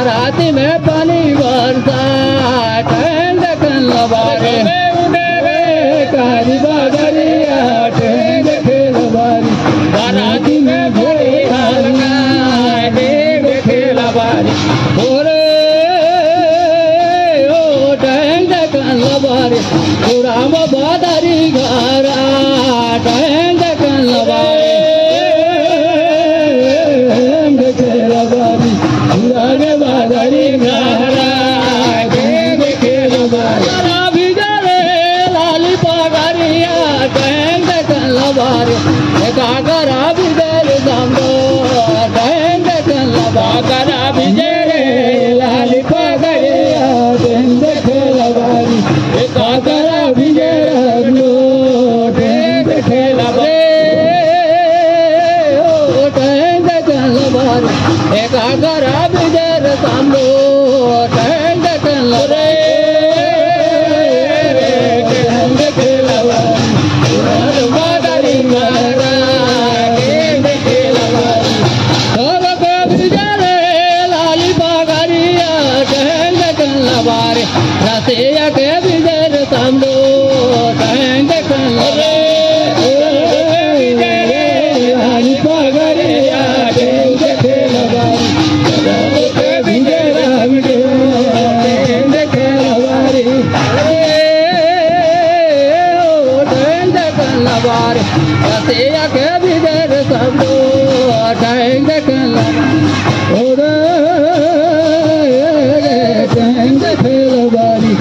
राती में पानी बरसा ठंड कन लबारे कारी बदरिया ठंड खेल बारी राती में भोरी हलका देव खेल बारी ओरे ओ ठंड कन लबारे राम बदरी घरा ठंड कन लबारे बदरी घरा खेल बारी लाली पगरिया टैंक कल बारी काकरा बिजर दमो टैंक कल बाकरा बिजर लाली पगरिया टैंक खेल बारी काकरा बिजर लो टैंक खेल बारी ओ टैंक कल बारी काकरा बिजर दमो टैंक कल बारी रसिया के बिजर तमलो टैंक कल हरी पगरिया टैंक खेल बारी के बिजर टैंक खेल बारी टैंक कल बारी रसिया के बिजर तमलो टैंक कल टैंक खेल बारी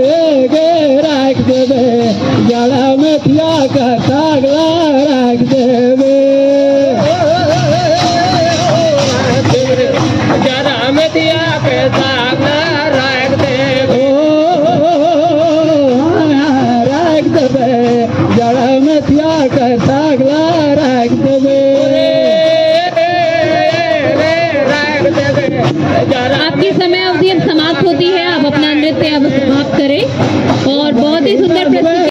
राख देवे जड़ा में पिया का तागला राख देवे जड़ा में पिया के तागला राख देवे राख देवे जड़ा में पिया का तागला राख देवे